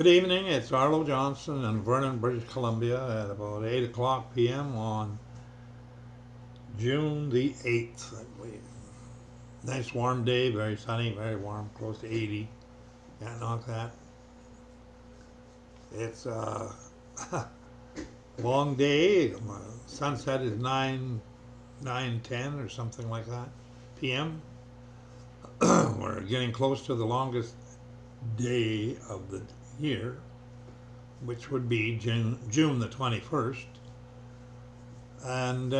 Good evening, it's Arlo Johnson in Vernon, British Columbia at about 8 o'clock p.m. on June the 8th, I believe. Nice warm day, very sunny, very warm, close to 80. Can't knock that. It's a long day. Sunset is 9:10 or something like that p.m. We're getting close to the longest day of the year, which would be June the 21st. And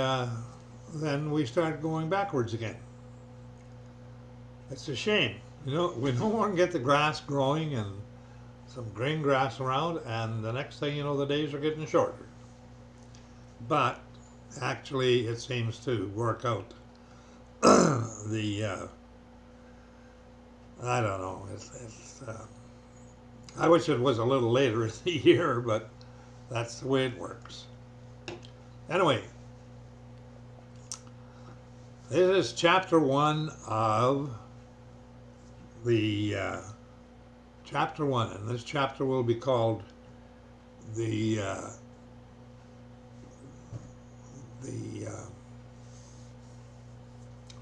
then we start going backwards again. It's a shame. We no longer get the grass growing and some green grass around, and the next thing you know, the days are getting shorter. But actually, it seems to work out. I don't know. I wish it was a little later in the year, but that's the way it works. Anyway, this is chapter 1 of the chapter 1, and this chapter will be called the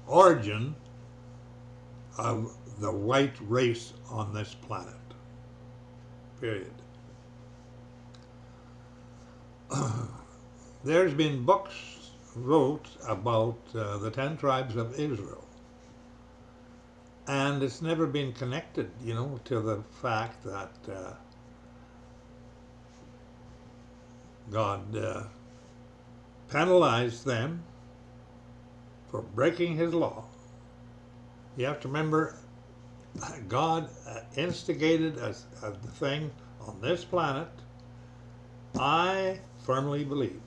origin of the white race on this planet. Period. There's been books wrote about the 10 tribes of Israel, and it's never been connected, to the fact that God penalized them for breaking his law. You have to remember, God instigated the thing on this planet. I firmly believe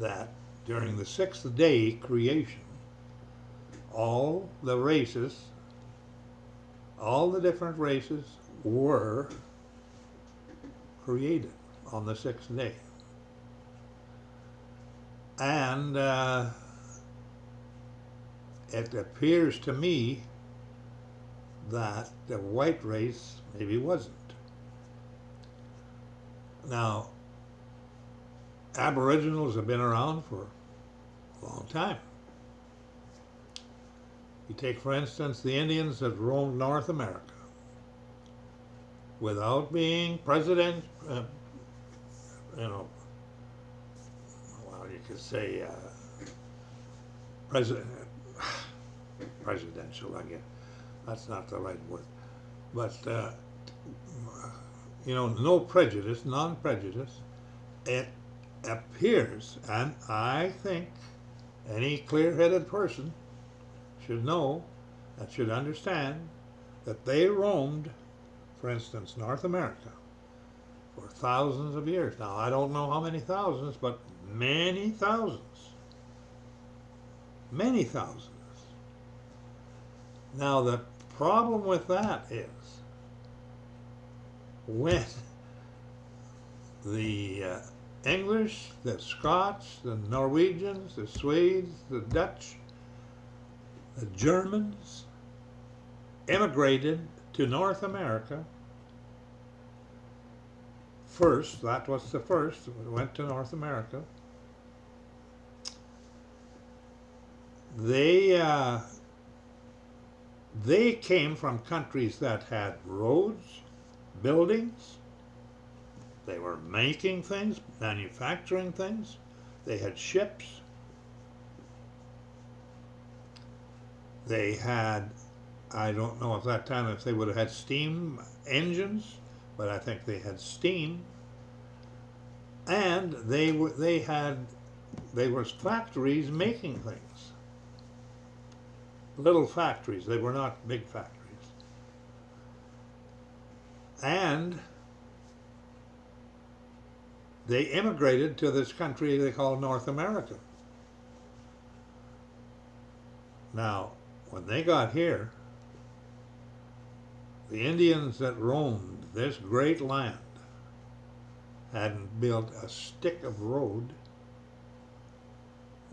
that during the sixth day creation, all the races, all the different races were created on the sixth day. And it appears to me that the white race maybe wasn't. Now, Aboriginals have been around for a long time. You take, for instance, the Indians that roamed North America without being president, well, you could say presidential, I guess. That's not the right word. But, no prejudice, non-prejudice. It appears, and I think any clear-headed person should know and should understand that they roamed, for instance, North America for thousands of years. Now, I don't know how many thousands, but many thousands. Many thousands. Now, the problem with that is when the English, the Scots, the Norwegians, the Swedes, the Dutch, the Germans immigrated to North America first. That was the first. We went to North America. They came from countries that had roads, buildings. They were making things, manufacturing things. They had ships. They had, I don't know at that time if they would have had steam engines, but I think they had steam. And they were factories making things. Little factories. They were not big factories. And they immigrated to this country they call North America. Now, when they got here, the Indians that roamed this great land hadn't built a stick of road,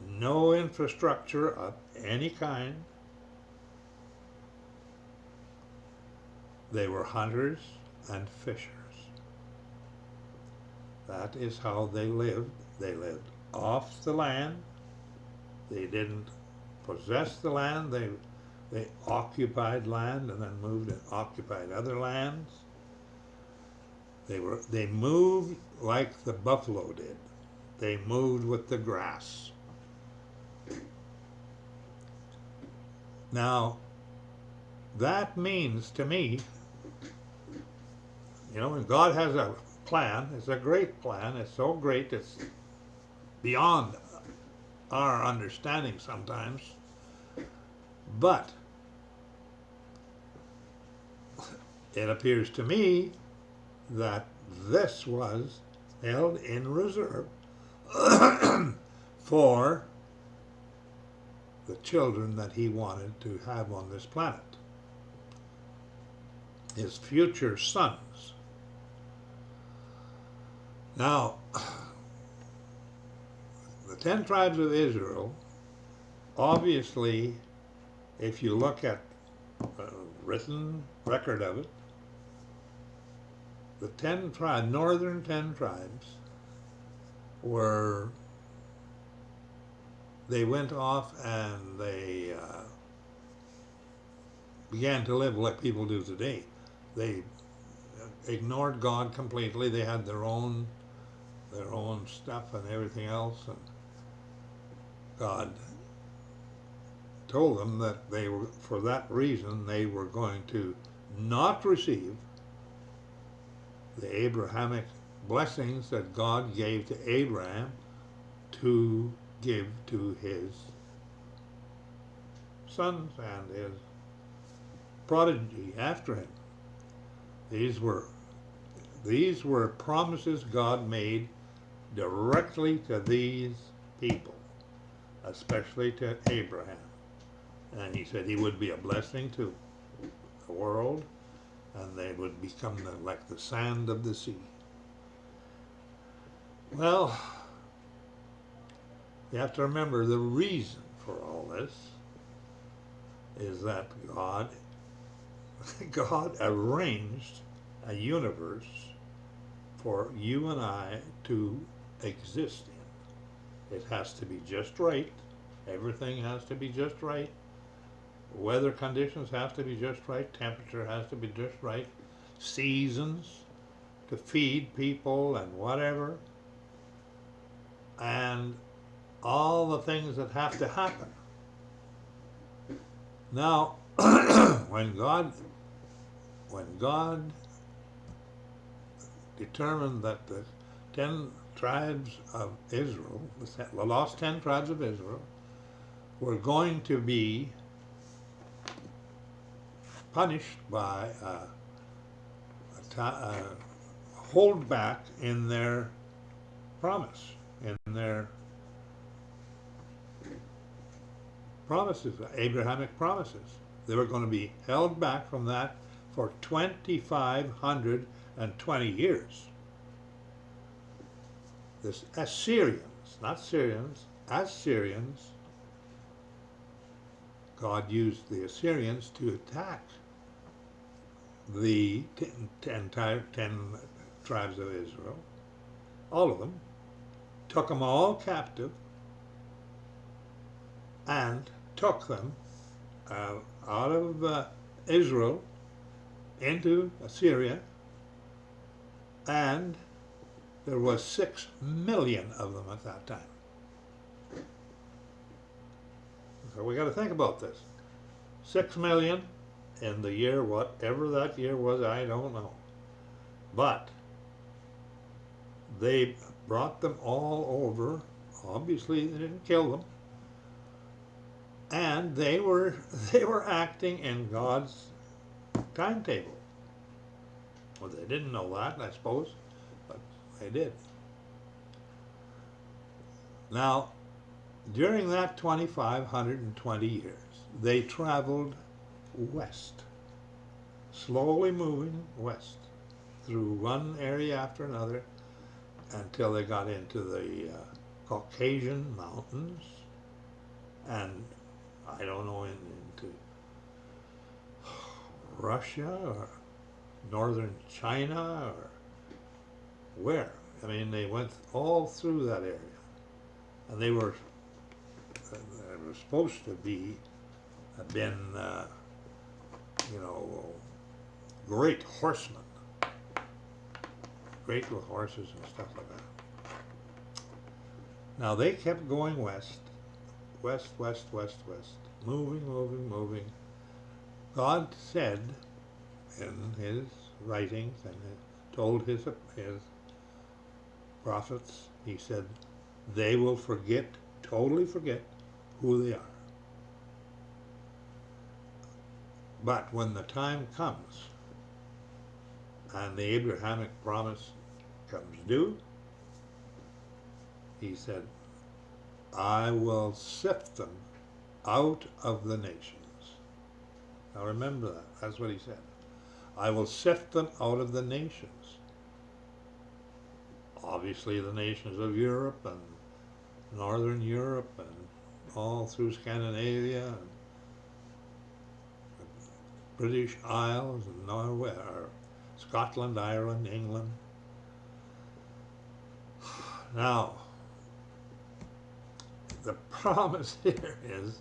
no infrastructure of any kind. They were hunters and fishers. That is how they lived. They lived off the land. They didn't possess the land. They occupied land and then moved and occupied other lands. They moved like the buffalo did. They moved with the grass. Now, that means to me, when God has a plan, it's a great plan. It's so great, it's beyond our understanding sometimes. But it appears to me that this was held in reserve for the children that he wanted to have on this planet, his future sons. Now, the 10 tribes of Israel, obviously, if you look at a written record of it, the northern 10 tribes they went off and they began to live like people do today. They ignored God completely. They had their own stuff and everything else, and God told them that for that reason, they were going to not receive the Abrahamic blessings that God gave to Abraham to give to his sons and his prodigy after him. These were promises God made directly to these people, especially to Abraham. And he said he would be a blessing to the world, and they would become like the sand of the sea. Well, you have to remember the reason for all this is that God arranged a universe for you and I to exist in. It has to be just right. Everything has to be just right. Weather conditions have to be just right. Temperature has to be just right. Seasons to feed people and whatever. And all the things that have to happen. Now, when God determined that the 10 tribes of Israel, the lost 10 tribes of Israel, were going to be punished by a hold back in their promise, in their promises, Abrahamic promises. They were going to be held back from that for 2,520 years. This Assyrians, not Syrians, Assyrians, God used the Assyrians to attack the 10 tribes of Israel, all of them, took them all captive, and took them out of Israel into Assyria, and there was 6 million of them at that time. So we got to think about this. 6 million in the year, whatever that year was, I don't know. But they brought them all over. Obviously, they didn't kill them. And they were acting in God's timetable. Well, they didn't know that, I suppose, but they did. Now, during that 2,520 years, they traveled west, slowly moving west through one area after another until they got into the Caucasian mountains, and I don't know, into Russia or northern China or where. I mean, they went all through that area, and they were supposed to be have been you know, great horsemen, great with horses and stuff like that. Now they kept going west, west, west, west, west, moving, moving, moving. God said in his writings and told his prophets, he said, they will forget, totally forget who they are. But when the time comes and the Abrahamic promise comes due, he said, I will sift them out of the nations. Now remember that. That's what he said. I will sift them out of the nations. Obviously the nations of Europe and Northern Europe and all through Scandinavia and British Isles and Norway, or Scotland, Ireland, England. Now, the promise here is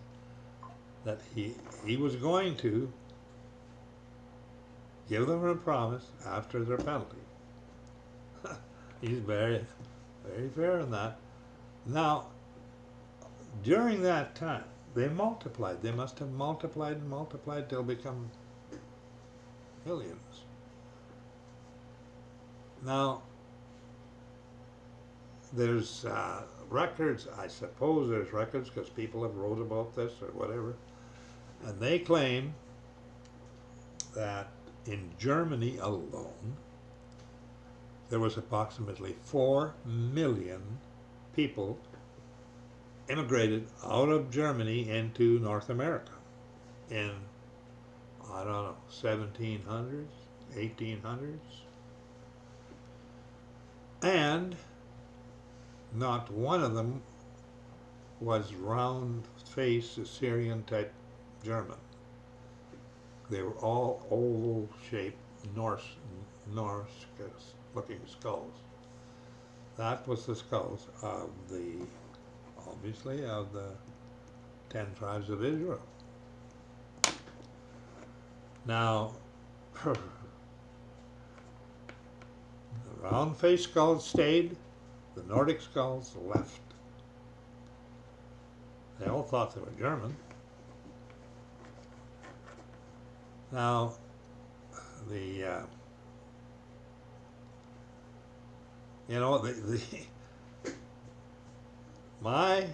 that he was going to give them a promise after their penalty. He's very, very fair in that. Now, during that time, they multiplied. They must have multiplied and multiplied till become millions. Now, there's records, I suppose there's records because people have wrote about this or whatever, and they claim that in Germany alone, there was approximately 4 million people immigrated out of Germany into North America in, I don't know, 1700s, 1800s. And not one of them was round-faced Assyrian type German. They were all oval-shaped Norse-looking skulls. That was the skulls of obviously, of the 10 tribes of Israel. Now, the round-faced skulls stayed, the Nordic skulls left. They all thought they were German. Now, my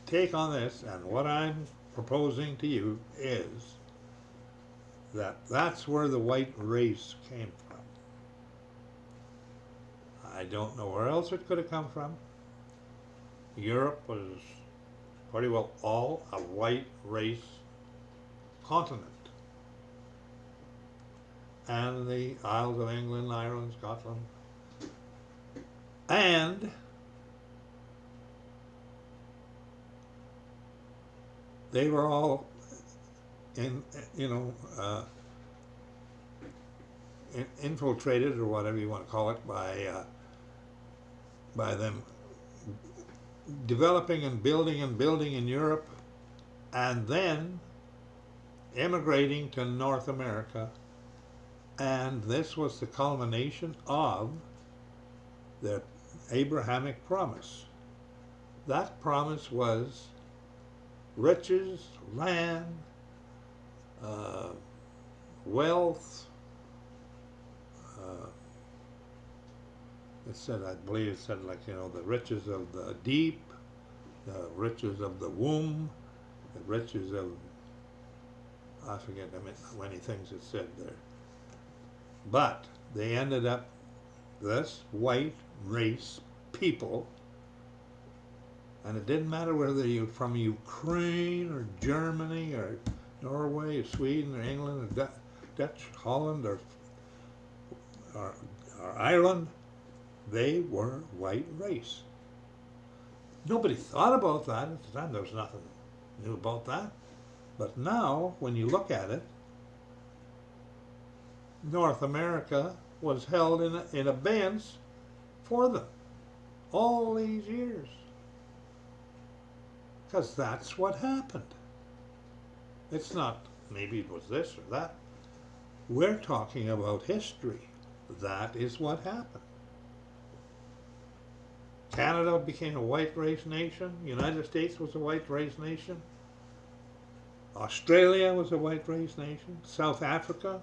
take on this and what I'm proposing to you is that that's where the white race came from. I don't know where else it could have come from. Europe was pretty well all a white race continent. And the Isles of England, Ireland, Scotland. And they were all infiltrated, or whatever you want to call it, by them developing and building in Europe, and then immigrating to North America. And this was the culmination of the Abrahamic promise. That promise was riches, land, wealth. It said, I believe it said, like, the riches of the deep, the riches of the womb, the riches of, I forget how many things it said there. But they ended up, this white race people, and it didn't matter whether you're from Ukraine or Germany or Norway or Sweden or England or Dutch, Holland or Ireland, they were white race. Nobody thought about that at the time. There was nothing new about that. But now, when you look at it, North America was held in abeyance for them all these years. Because that's what happened. It's not maybe it was this or that. We're talking about history. That is what happened. Canada became a white race nation. United States was a white race nation. Australia was a white race nation. South Africa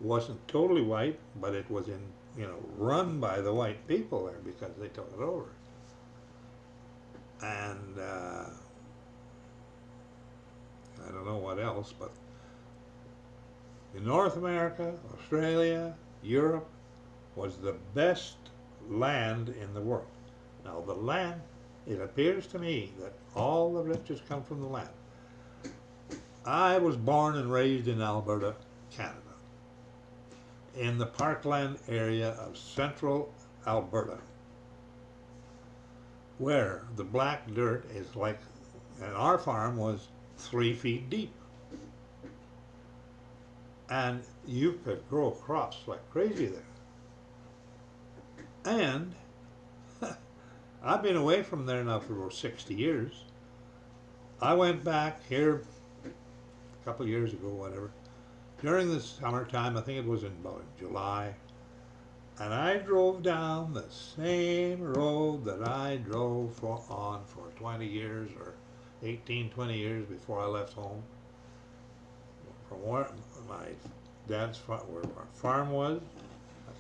wasn't totally white, but it was run by the white people there because they took it over. And I don't know what else, but in North America, Australia, Europe was the best land in the world. Now the land, it appears to me that all the riches come from the land. I was born and raised in Alberta, Canada, in the parkland area of central Alberta, where the black dirt is like, and our farm was 3 feet deep. And you could grow crops like crazy there. And I've been away from there now for over 60 years. I went back here a couple of years ago, whatever, during the summertime. I think it was in about July. And I drove down the same road that I drove on for 20 years or 18, 20 years before I left home. From where my dad's farm, where our farm was,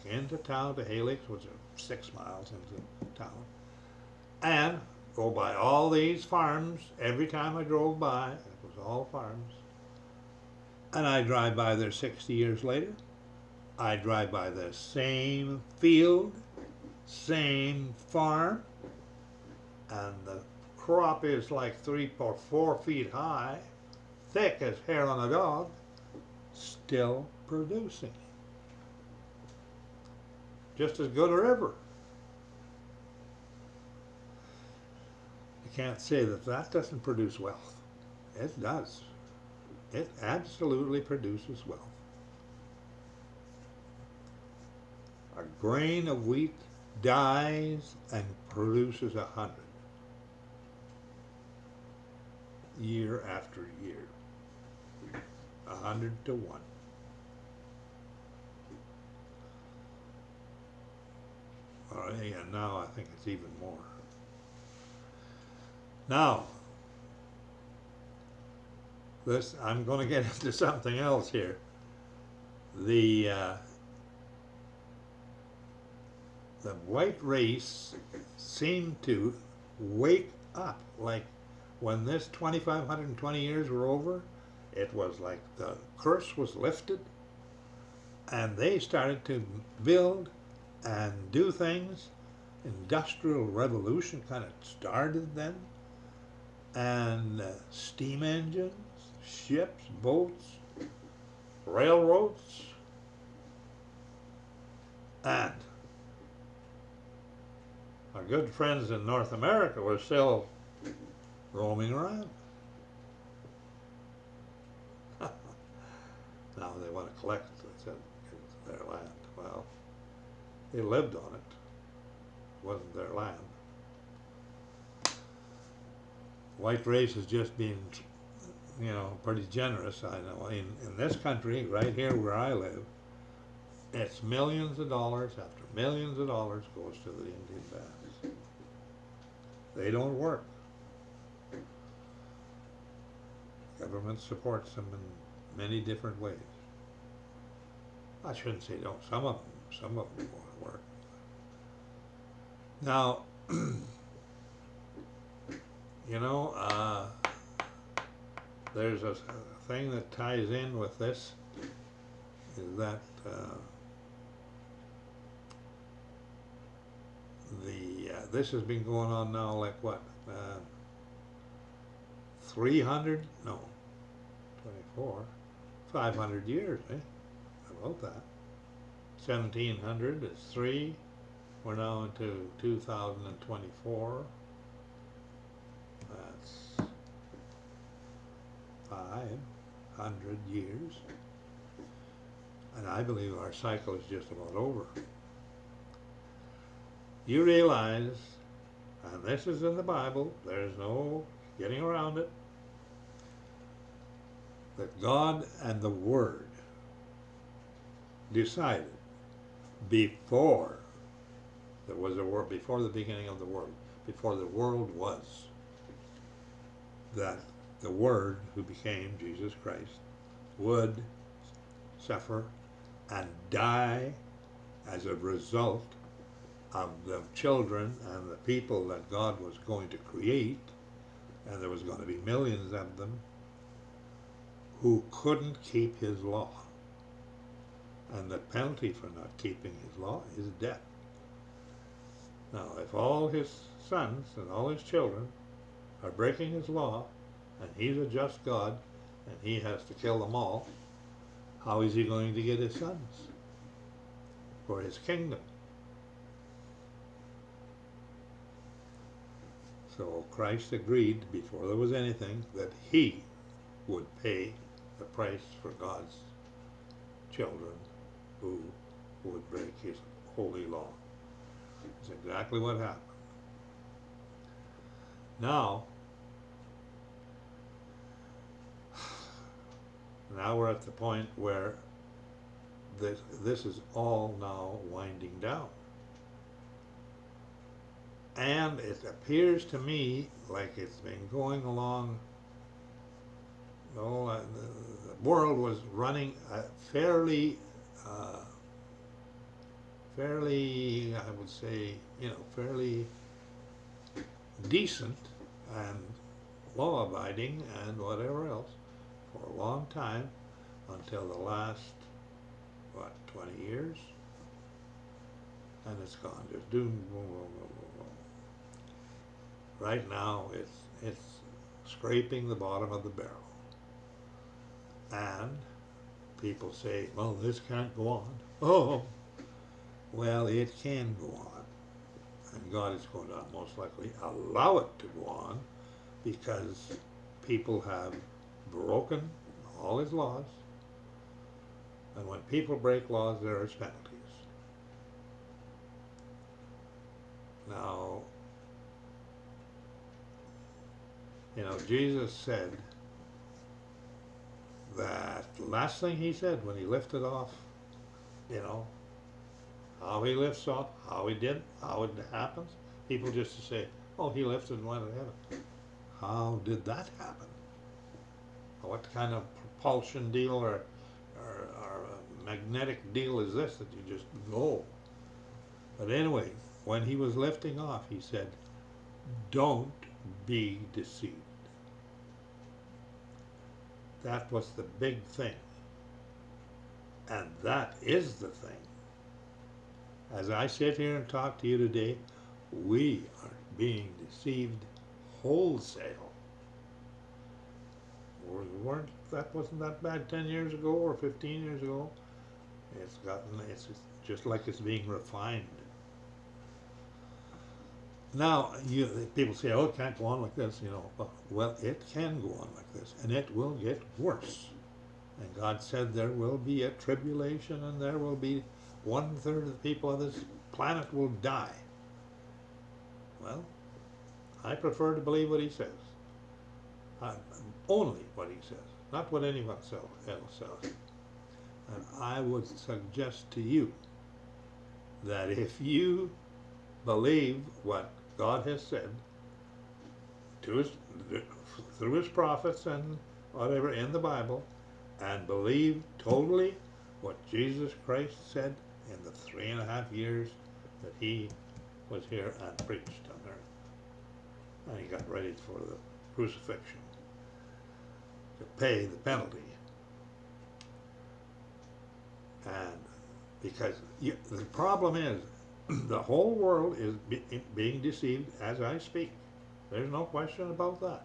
into town to Halix, which is 6 miles into town, and go by all these farms every time I drove by. It was all farms. And I drive by there 60 years later. I drive by the same field, same farm, and the crop is like 3 or 4 feet high, thick as hair on a dog, still producing. Just as good or ever. You can't say that that doesn't produce wealth. It does. It absolutely produces wealth. A grain of wheat dies and produces 100 year after year. 100 to 1. And now I think it's even more. Now, I'm going to get into something else here. The white race seemed to wake up. Like when this 2,520 years were over, it was like the curse was lifted, and they started to build and do things. Industrial revolution kind of started then, and steam engines, ships, boats, railroads, and our good friends in North America were still roaming around. Now they want to collect their land. Well, they lived on it. It wasn't their land. White race has just been, pretty generous, I know. In this country, right here where I live, it's millions of dollars after millions of dollars goes to the Indian bands. They don't work. Government supports them in many different ways. I shouldn't say don't. Some of them want to work. Now, there's a thing that ties in with this, is that this has been going on now like what, 500 years, How about that? 1700 is 3. We're now into 2024. That's 500 years. And I believe our cycle is just about over. you realize, and this is in the Bible, there's no getting around it, that God and the Word decided before there was a world, before the beginning of the world, before the world was, that the Word who became Jesus Christ would suffer and die as a result of the children and the people that God was going to create, and there was going to be millions of them who couldn't keep his law. And the penalty for not keeping his law is death. Now, if all his sons and all his children are breaking his law, and he's a just God, and he has to kill them all, how is he going to get his sons for his kingdom? So Christ agreed before there was anything that he would pay the price for God's children who would break his holy law. That's exactly what happened. Now we're at the point where this is all now winding down. And it appears to me like it's been going along. The world was running fairly, I would say, fairly decent and law-abiding and whatever else for a long time until the last, 20 years? And it's gone. Just doom, boom, boom, boom, boom, boom. Right now, it's scraping the bottom of the barrel. And people say, well, this can't go on. Oh, well, it can go on. And God is going to most likely allow it to go on because people have broken all his laws. And when people break laws, there are penalties. Now, Jesus said that the last thing he said when he lifted off, how he lifts off, how he did, how it happens. People just say, oh, he lifted and went to heaven. How did that happen? What kind of propulsion deal or magnetic deal is this that you just go? But anyway, when he was lifting off, he said, don't be deceived. That was the big thing. And that is the thing. As I sit here and talk to you today, we are being deceived wholesale. That wasn't that bad 10 years ago or 15 years ago. It's just like it's being refined. Now, people say, oh, it can't go on like this, Well, it can go on like this, and it will get worse. And God said there will be a tribulation, and there will be 1/3 of the people of this planet will die. Well, I prefer to believe what he says. Only what he says, not what anyone else says. And I would suggest to you that if you believe what God has said through his prophets and whatever in the Bible, and believe totally what Jesus Christ said in the 3.5 years that he was here and preached on earth. And he got ready for the crucifixion to pay the penalty. And because the problem is, the whole world is being deceived as I speak. There's no question about that.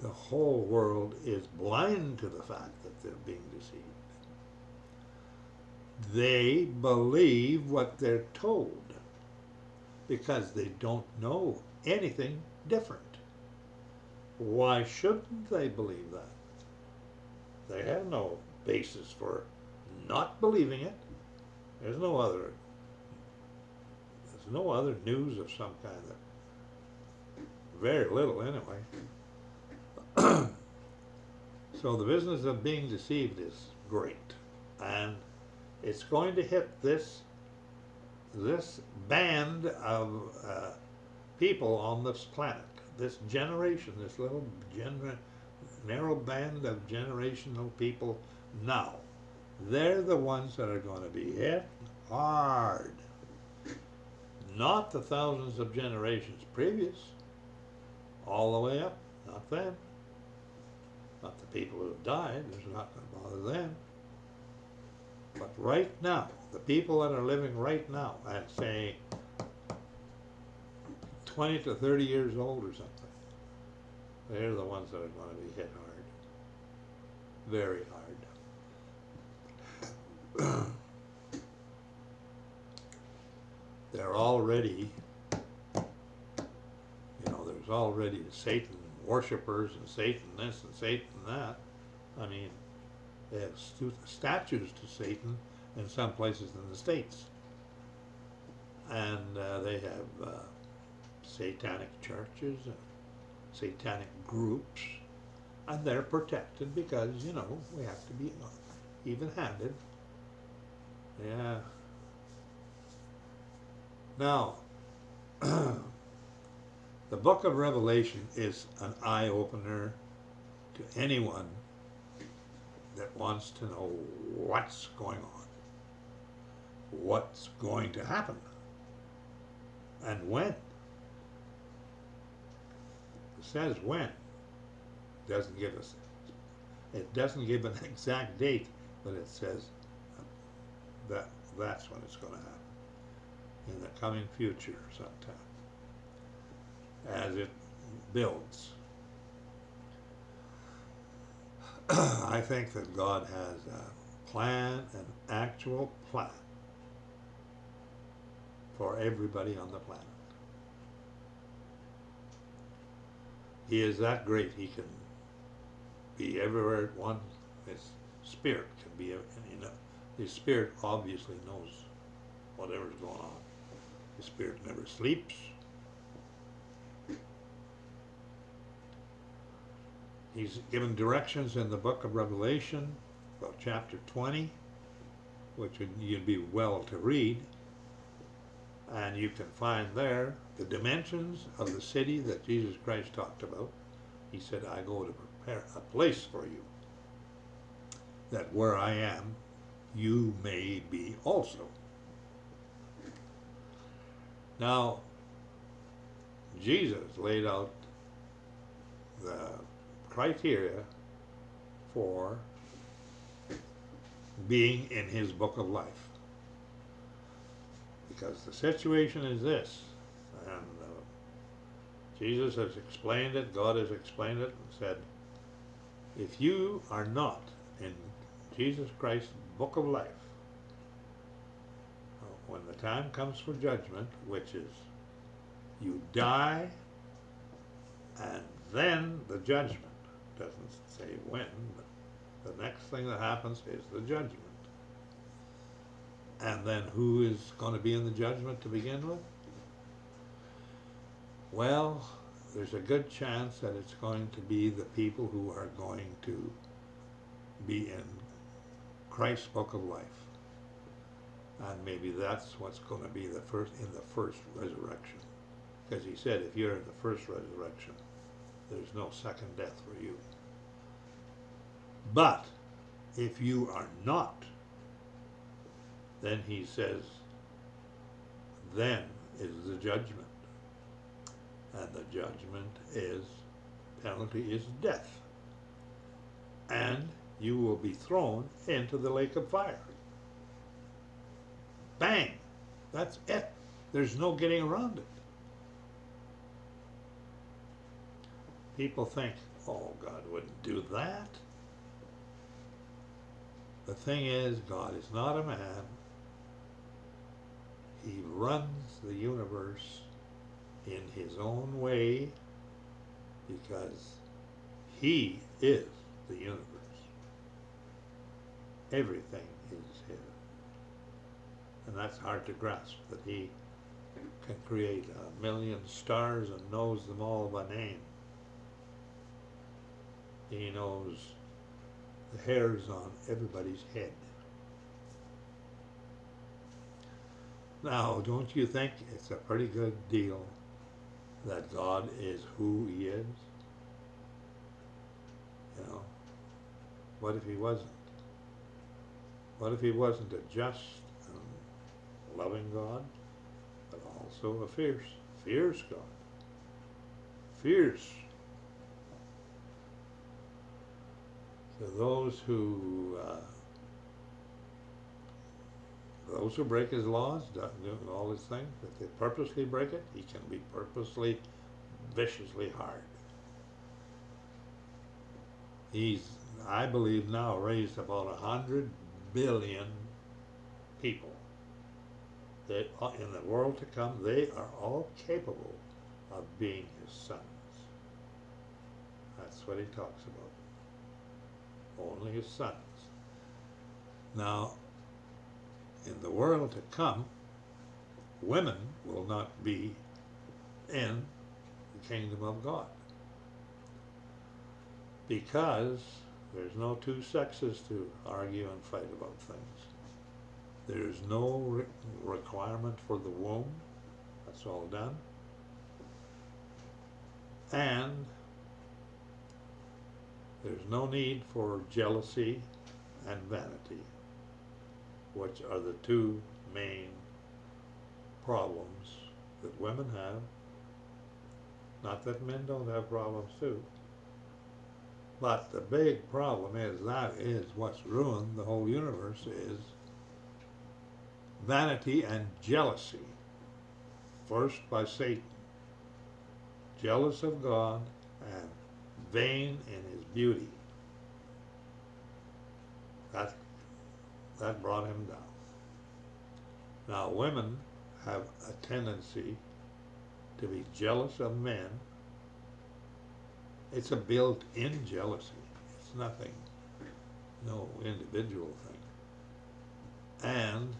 The whole world is blind to the fact that they're being deceived. They believe what they're told because they don't know anything different. Why shouldn't they believe that? They have no basis for not believing it. There's no other no other news of some kind. Very little anyway. So the business of being deceived is great, and it's going to hit this band of people on this planet, this generation, this little narrow band of generational people now. They're the ones that are going to be hit hard. Not the thousands of generations previous, all the way up, not them. Not the people who have died, there's not going to bother them. But right now, the people that are living right now, at say 20 to 30 years old or something, they're the ones that are going to be hit hard. Very hard. They're already, there's already Satan worshippers and Satan this and Satan that. I mean, they have statues to Satan in some places in the States. And they have satanic churches and satanic groups. And they're protected because, we have to be even-handed. Yeah. Now, the book of Revelation is an eye-opener to anyone that wants to know what's going on, what's going to happen, and when. It says when. It doesn't give an exact date, but it says that's when it's going to happen, in the coming future sometime, as it builds. I think that God has a plan, an actual plan for everybody on the planet. He is that great. He can be everywhere at once. His spirit can be, his spirit obviously knows whatever's going on. His spirit never sleeps. He's given directions in the book of Revelation, about chapter 20, which you'd be well to read. And you can find there the dimensions of the city that Jesus Christ talked about. He said, I go to prepare a place for you, that where I am, you may be also. Now, Jesus laid out the criteria for being in his book of life. Because the situation is this, and Jesus has explained it, God has explained it, and said, if you are not in Jesus Christ's book of life, when the time comes for judgment, which is you die, and then the judgment, doesn't say when, but the next thing that happens is the judgment. And then who is going to be in the judgment to begin with? Well, there's a good chance that it's going to be the people who are going to be in Christ's book of life. And maybe that's what's going to be in the first resurrection. Because he said, if you're in the first resurrection, there's no second death for you. But if you are not, then he says, then is the judgment. And the judgment is, penalty is death. And you will be thrown into the lake of fire. Bang! That's it. There's no getting around it. People think, oh, God wouldn't do that. The thing is, God is not a man. He runs the universe in his own way because he is the universe. Everything is his. And that's hard to grasp, that he can create 1,000,000 stars and knows them all by name. He knows the hairs on everybody's head. Now, don't you think it's a pretty good deal that God is who He is? You know, what if He wasn't? What if He wasn't a just and loving God, but also a fierce God? Fierce. To those who break His laws, do all His things, if they purposely break it, He can be purposely, viciously hard. He's, I believe now, raised about 100 billion people that in the world to come, they are all capable of being His sons. That's what He talks about. Only His sons. Now, in the world to come, women will not be in the kingdom of God, because there's no two sexes to argue and fight about things. There's no requirement for the womb. That's all done. And there's no need for jealousy and vanity, which are the two main problems that women have. Not that men don't have problems too. But the big problem is, that is what's ruined the whole universe, is vanity and jealousy. First by Satan, jealous of God and vain in his beauty. That brought him down. Now, women have a tendency to be jealous of men. It's a built-in jealousy. It's nothing, no individual thing. And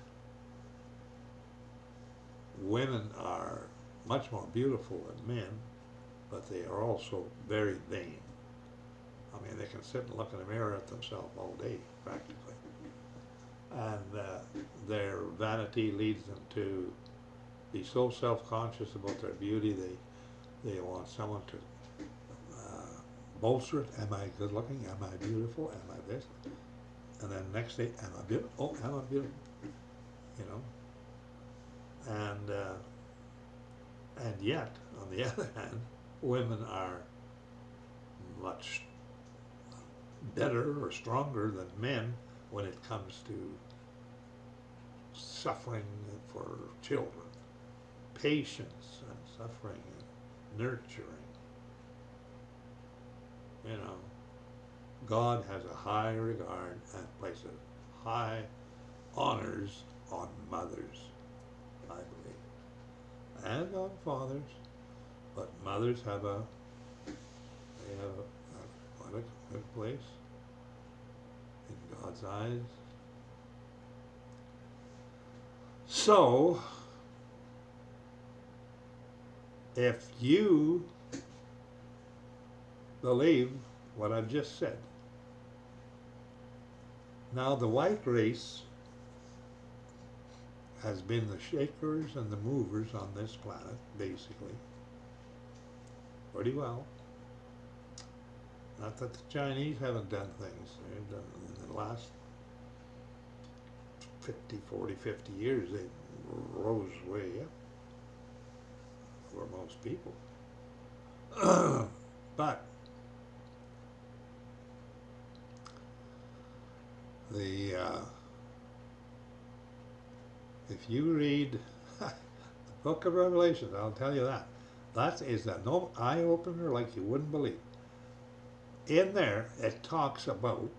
women are much more beautiful than men, but they are also very vain. I mean, they can sit and look in the mirror at themselves all day, practically. And their vanity leads them to be so self-conscious about their beauty, they want someone to bolster it. Am I good looking? Am I beautiful? Am I this? And then next day, am I beautiful? Oh, am I beautiful? You know? And yet, on the other hand, women are much better or stronger than men when it comes to suffering for children, patience and suffering and nurturing. You know, God has a high regard and places high honors on mothers, I believe, and on fathers, but mothers have quite a good place in God's eyes. So, if you believe what I've just said, now the white race has been the shakers and the movers on this planet, basically, pretty well. Not that the Chinese haven't done things. They've done, in the last 50 years, they rose way up for most people. But if you read the book of Revelation, I'll tell you that. That is an eye-opener like you wouldn't believe. In there, it talks about,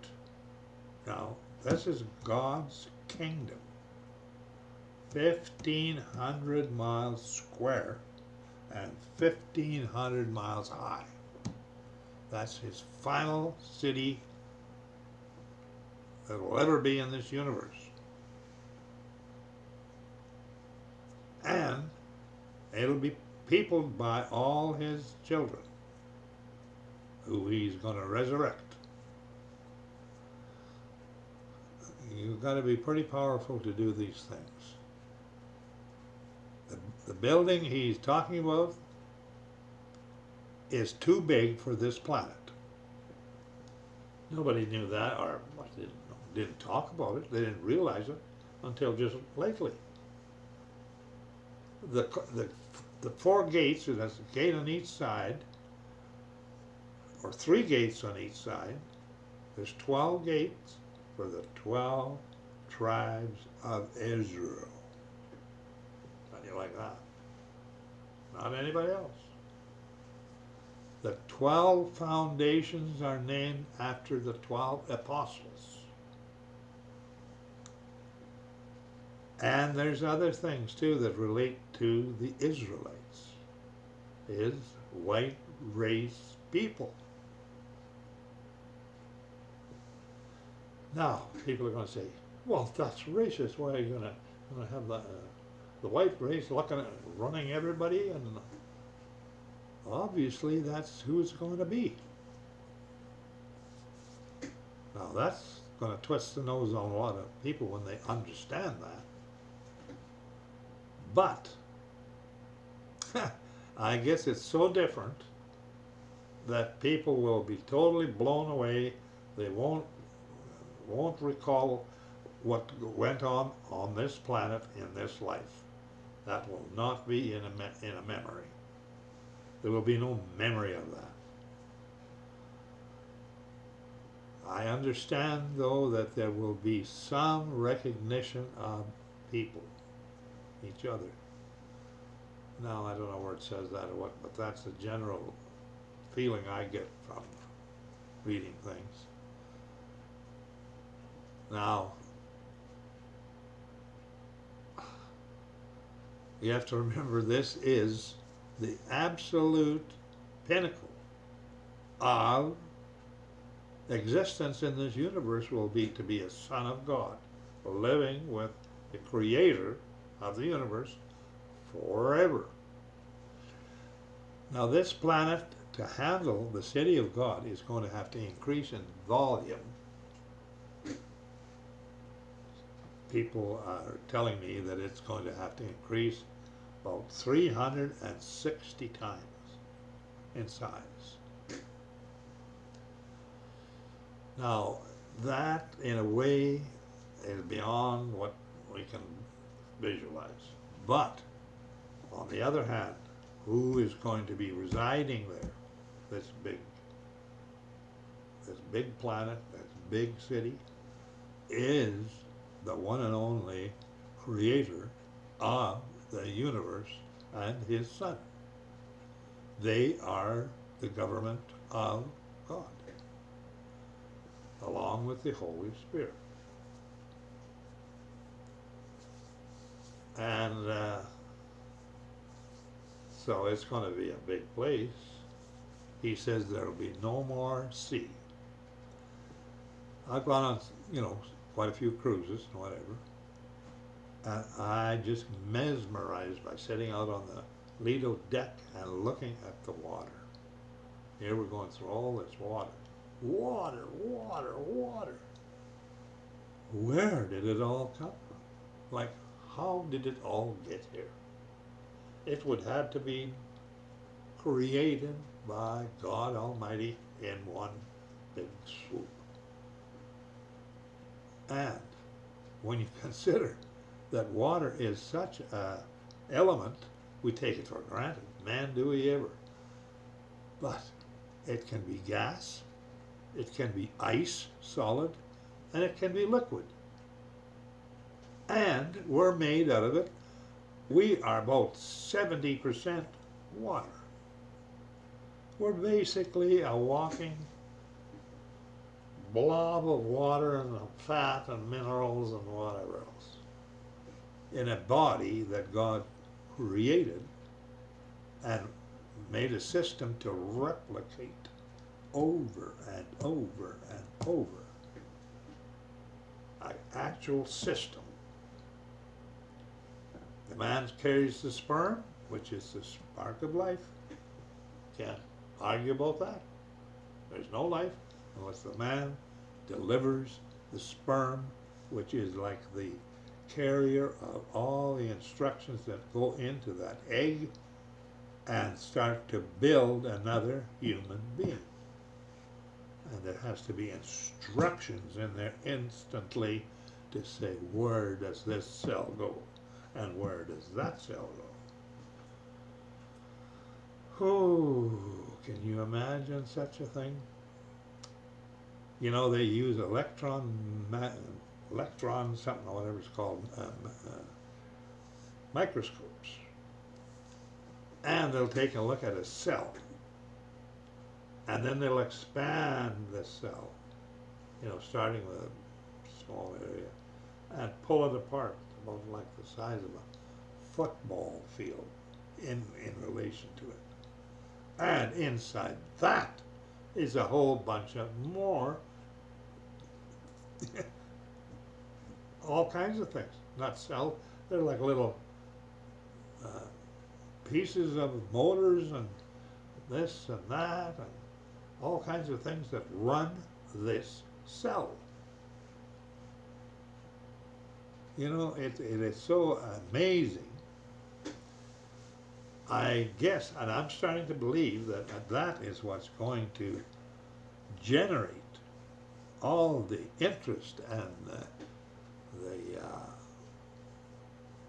now, this is God's kingdom. 1,500 miles square and 1,500 miles high. That's His final city that will ever be in this universe. And it'll be peopled by all his children who he's going to resurrect. You've got to be pretty powerful to do these things. The building he's talking about is too big for this planet. Nobody knew that, or didn't talk about it. They didn't realize it until just lately. The four gates, and there's a gate on each side, or 3 gates on each side. There's 12 gates for the 12 tribes of Israel. How do you like that? Not anybody else. The 12 foundations are named after the 12 apostles. And there's other things too that relate to the Israelites, his white race people. Now, people are going to say, well, that's racist. Why are you going to have the white race running everybody? And obviously, that's who it's going to be. Now, that's going to twist the nose on a lot of people when they understand that. But I guess it's so different that people will be totally blown away. They won't recall what went on this planet in this life. That will not be in a memory. There will be no memory of that. I understand, though, that there will be some recognition of people, each other. Now, I don't know where it says that or what, but that's the general feeling I get from reading things. Now, you have to remember this is the absolute pinnacle of existence in this universe will be to be a son of God, living with the creator of the universe forever. Now this planet, to handle the city of God, is going to have to increase in volume. People are telling me that it's going to have to increase about 360 times in size. Now, that, in a way, is beyond what we can visualize. But, on the other hand, who is going to be residing there? This big planet, this big city, is the one and only creator of the universe and his son. They are the government of God, along with the Holy Spirit. And so it's going to be a big place. He says there will be no more sea. I've gone on, quite a few cruises and whatever, and I just mesmerized by sitting out on the Lido deck and looking at the water. Here we're going through all this water. Water, water, water. Where did it all come from? Like, how did it all get here? It would have to be created by God Almighty in one big swoop. And when you consider that water is such an element, we take it for granted. Man, do we ever. But it can be gas, it can be ice, solid, and it can be liquid. And we're made out of it. We are about 70% water. We're basically a walking blob of water and fat and minerals and whatever else in a body that God created and made a system to replicate over and over and over. An actual system. The man carries the sperm, which is the spark of life. Can't argue about that. There's no life unless the man delivers the sperm, which is like the carrier of all the instructions that go into that egg and start to build another human being. And there has to be instructions in there instantly to say, where does this cell go? And where does that cell go? Oh, can you imagine such a thing? You know, they use electron something or whatever it's called, microscopes. And they'll take a look at a cell. And then they'll expand the cell, you know, starting with a small area, and pull it apart about like the size of a football field in relation to it. And inside that is a whole bunch of more, all kinds of things, not cells. They're like little pieces of motors and this and that and all kinds of things that run this cell. You know, it is so amazing. I guess, and I'm starting to believe that that is what's going to generate all the interest and the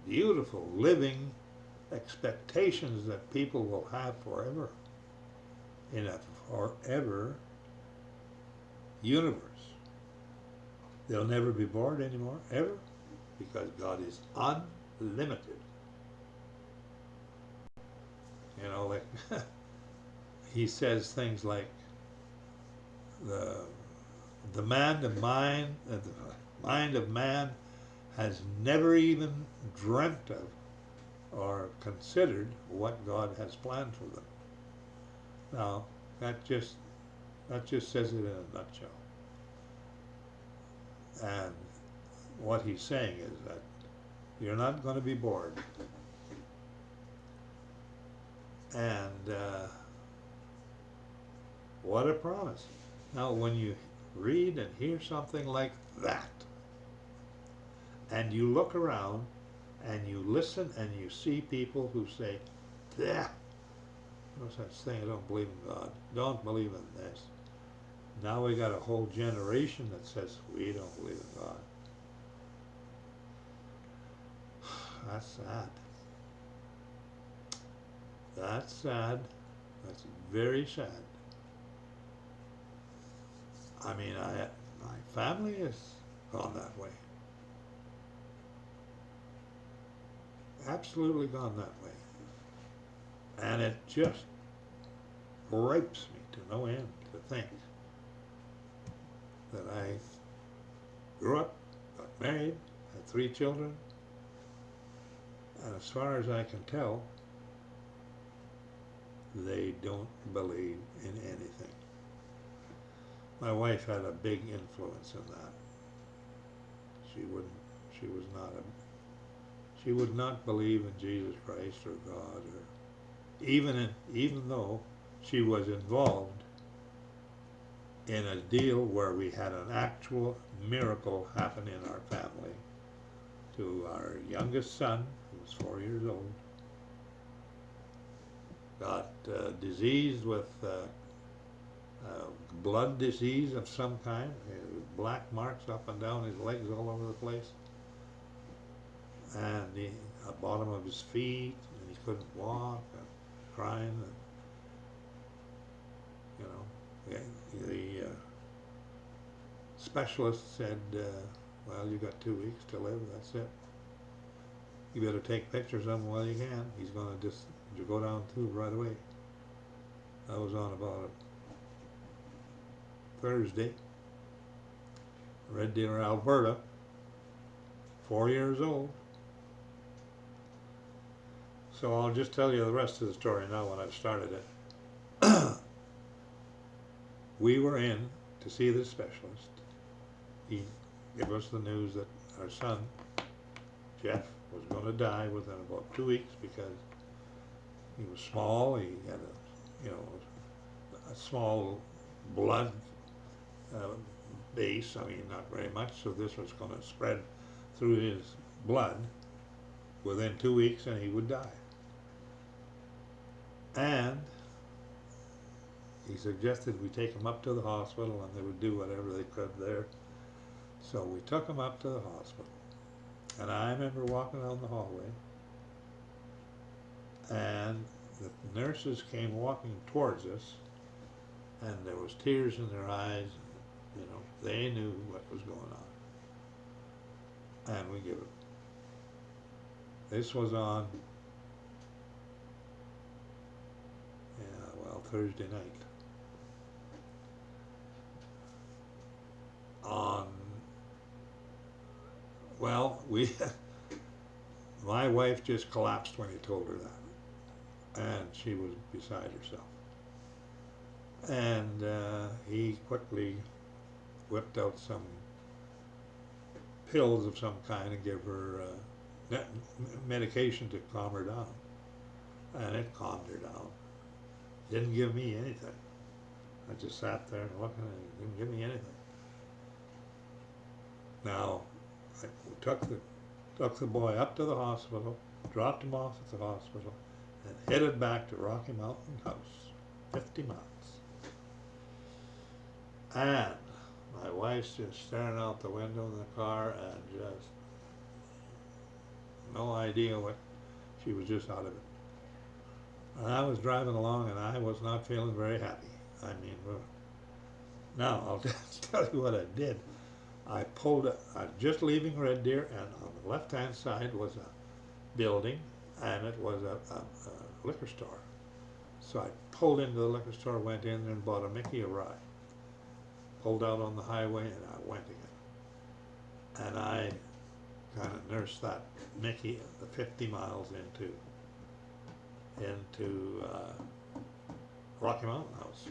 beautiful living expectations that people will have forever in a forever universe. They'll never be bored anymore, ever, because God is unlimited. You know, like he says things like the mind of man has never even dreamt of or considered what God has planned for them. Now, that just says it in a nutshell. And what he's saying is that you're not going to be bored. And what a promise. Now, when you read and hear something like that, and you look around and you listen and you see people who say, "Yeah, no such thing, I don't believe in God, don't believe in this." Now we got a whole generation that says, we don't believe in God. That's sad. That's sad. That's very sad. I mean, my family has gone that way. Absolutely gone that way. And it just gripes me to no end to think that I grew up, got married, had 3 children, and as far as I can tell, they don't believe in anything. My wife had a big influence in that. She would not believe in Jesus Christ or God, or even though she was involved in a deal where we had an actual miracle happen in our family to our youngest son, who was 4 years old, got diseased with blood disease of some kind, black marks up and down his legs all over the place, and the bottom of his feet, and he couldn't walk, and crying, and you know, the specialist said, well, you got 2 weeks to live, that's it. You better take pictures of him while you can. He's going to just go down tube right away. I was on about it Thursday, Red Deer, Alberta, 4 years old. So I'll just tell you the rest of the story now when I've started it. We were in to see the specialist. He gave us the news that our son, Jeff, was going to die within about 2 weeks because He was small. He had a small blood uh, base. I mean, not very much. So this was going to spread through his blood within 2 weeks, and he would die. And he suggested we take him up to the hospital, and they would do whatever they could there. So we took him up to the hospital, and I remember walking down the hallway, and the nurses came walking towards us, and there was tears in their eyes. You know, they knew what was going on. And we give it. This was on, Thursday night. My wife just collapsed when he told her that, and she was beside herself. And he quickly whipped out some pills of some kind and gave her medication to calm her down. And it calmed her down. Didn't give me anything. I just sat there and looking, and it didn't give me anything. Now, we took the boy up to the hospital, dropped him off at the hospital, and headed back to Rocky Mountain House, 50 miles. And my wife's just staring out the window in the car and just no idea what, she was just out of it. And I was driving along, and I was not feeling very happy. I mean, now I'll just tell you what I did. I pulled, just leaving Red Deer, and on the left-hand side was a building, and it was a liquor store. So I pulled into the liquor store, went in there and bought a Mickey a rye. Pulled out on the highway, and I went again. And I kind of nursed that Mickey the 50 miles into Rocky Mountain House.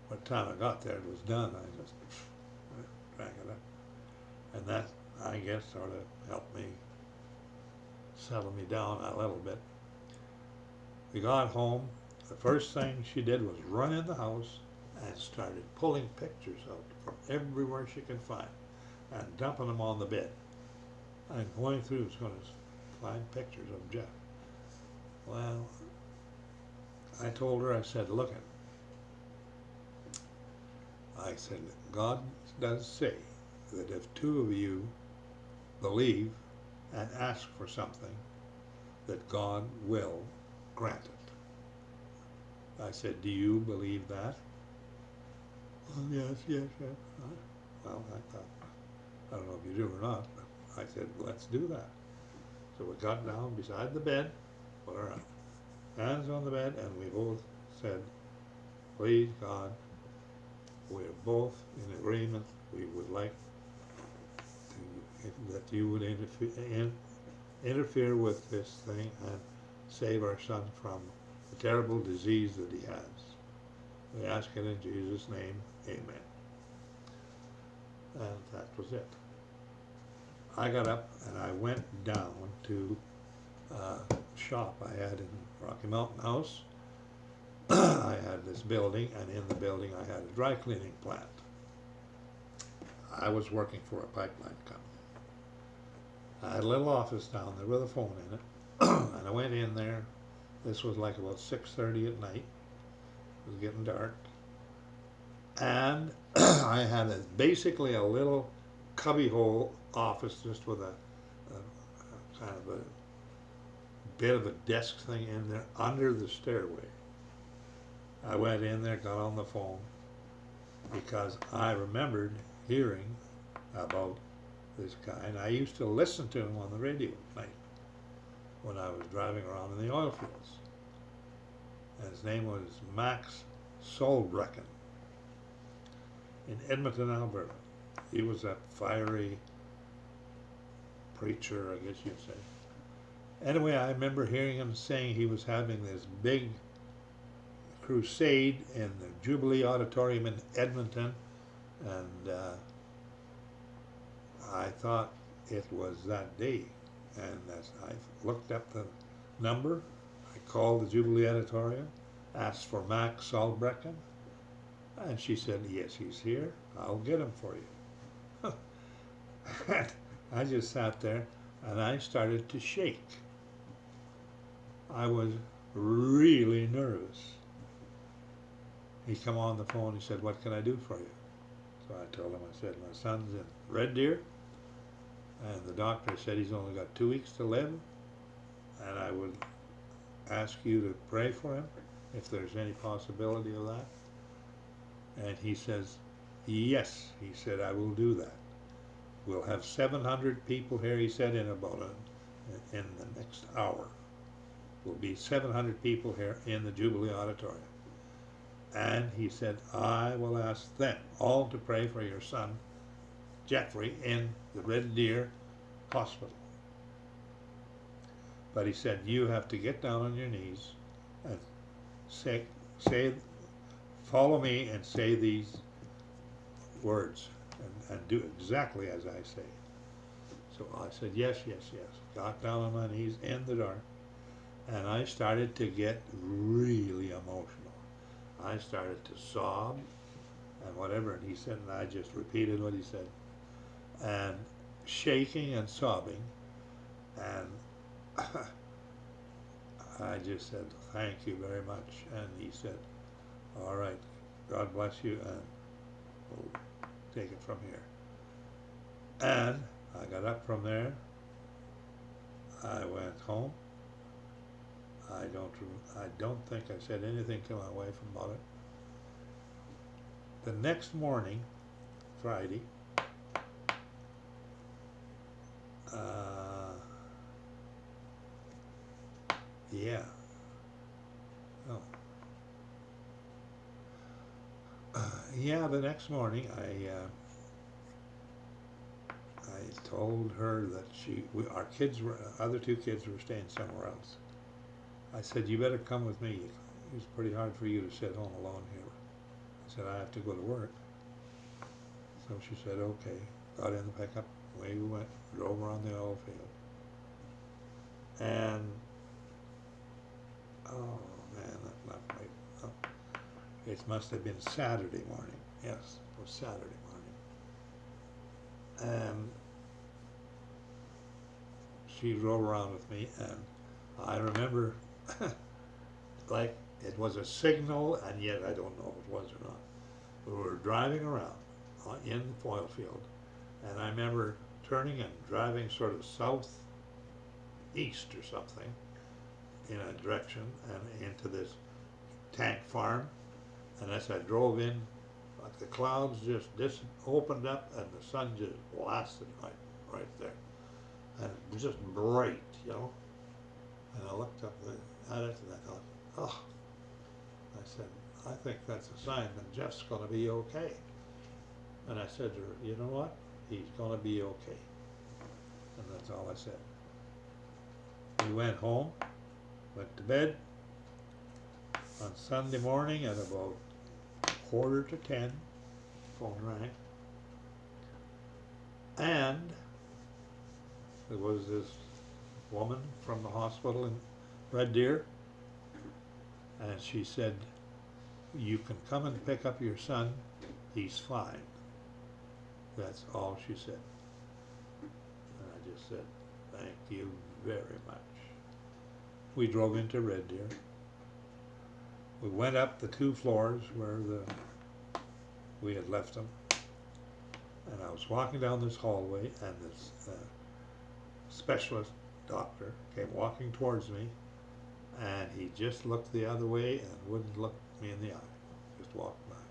By the time I got there, it was done. I just drank it up. And that, I guess, sort of helped me settle me down a little bit. We got home. The first thing she did was run in the house and started pulling pictures out from everywhere she could find and dumping them on the bed. And going through was going to find pictures of Jeff. Well, I told her, I said, look, I said, God does say that if two of you believe and ask for something, that God will grant it. I said, do you believe that? Oh, yes. Well, I thought, I don't know if you do or not, but I said, let's do that. So we got down beside the bed, put our hands on the bed, and we both said, please, God, we're both in agreement. We would like that you would interfere with this thing and save our son from the terrible disease that he has. We ask it in Jesus' name, amen. And that was it. I got up and I went down to a shop I had in Rocky Mountain House. I had this building, and in the building I had a dry cleaning plant. I was working for a pipeline company. I had a little office down there with a phone in it, and I went in there. This was like about 6:30 at night. It was getting dark. And I had basically a little cubbyhole office just with a kind of a bit of a desk thing in there under the stairway. I went in there, got on the phone, because I remembered hearing about this guy, and I used to listen to him on the radio at night when I was driving around in the oil fields. And his name was Max Solbrecken in Edmonton, Alberta. He was a fiery preacher, I guess you'd say. Anyway, I remember hearing him saying he was having this big crusade in the Jubilee Auditorium in Edmonton, and I thought it was that day. And as I looked up the number, I called the Jubilee Auditorium, asked for Max Salbrecken, and she said, yes, he's here. I'll get him for you. And I just sat there and I started to shake. I was really nervous. He come on the phone, he said, what can I do for you? So I told him, I said, my son's in Red Deer, and the doctor said he's only got 2 weeks to live, and I would ask you to pray for him if there's any possibility of that. And he says, yes. He said, I will do that. We'll have 700 people here, he said, in the next hour. Will be 700 people here in the Jubilee Auditorium. And he said, I will ask them all to pray for your son, Jeffrey, in the Red Deer Hospital. But he said, you have to get down on your knees and say, follow me and say these words and do exactly as I say. So I said, yes, yes, yes. Got down on my knees in the dark, and I started to get really emotional. I started to sob and whatever, and he said, and I just repeated what he said, and shaking and sobbing, and I just said, thank you very much. And he said, all right, God bless you, and we'll take it from here. And I got up from there. I went home. I don't think I said anything to my wife about it. The next morning, Friday, the next morning I told her that our other two kids were staying somewhere else. I said, you better come with me. It's pretty hard for you to sit home alone here. I said, I have to go to work. So she said, okay. Got in the pickup, away we went, drove around the oil field. And, oh man, that's not right. Oh, it must have been Saturday morning. Yes, it was Saturday morning. And she drove around with me, and I remember like it was a signal, and yet I don't know if it was or not. We were driving around in the oil field, and I remember turning and driving sort of southeast or something in a direction and into this tank farm. And as I drove in, like the clouds just opened up, and the sun just blasted right there, and it was just bright, you know. And I looked up at it, and I thought, oh, I said, I think that's a sign that Jeff's going to be okay. And I said to her, you know what? He's going to be okay. And that's all I said. We went home, went to bed. On Sunday morning at about 9:45, phone rang. And there was this woman from the hospital in Red Deer, and she said, you can come and pick up your son, he's fine. That's all she said. And I just said, thank you very much. We drove into Red Deer. We went up the 2 floors where we had left them, and I was walking down this hallway, and this specialist doctor came walking towards me, and he just looked the other way and wouldn't look me in the eye, just walked by.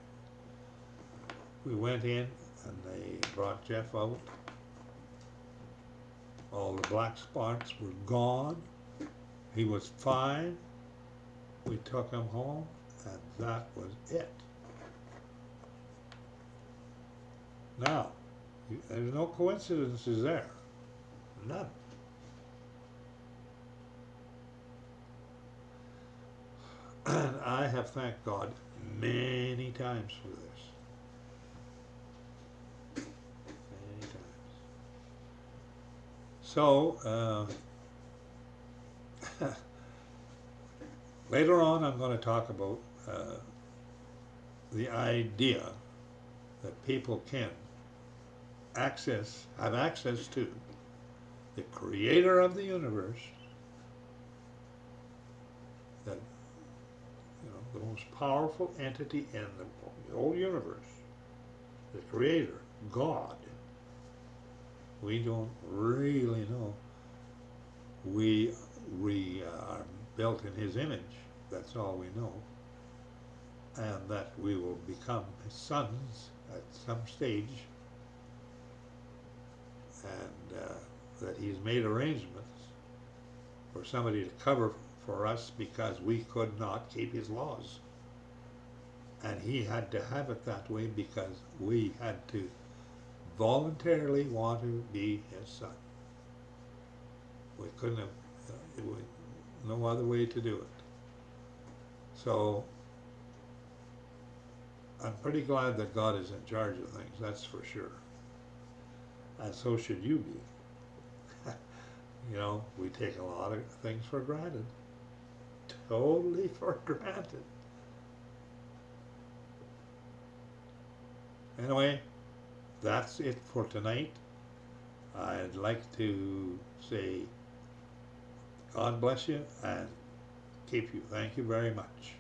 We went in, and they brought Jeff out. All the black spots were gone. He was fine. We took him home, and that was it. Now, there's no coincidences there. None. And I have thanked God many times for this. Many times. So, Later on, I'm going to talk about the idea that people can have access to the creator of the universe, that, the most powerful entity in the whole universe, the creator, God. We don't really know. We are built in his image. That's all we know. And that we will become his sons at some stage, and that he's made arrangements for somebody to cover for us because we could not keep his laws. And he had to have it that way because we had to voluntarily want to be his son. We couldn't have, it was no other way to do it. So I'm pretty glad that God is in charge of things, that's for sure. And so should you be. We take a lot of things for granted. Totally for granted. Anyway, that's it for tonight. I'd like to say God bless you and keep you. Thank you very much.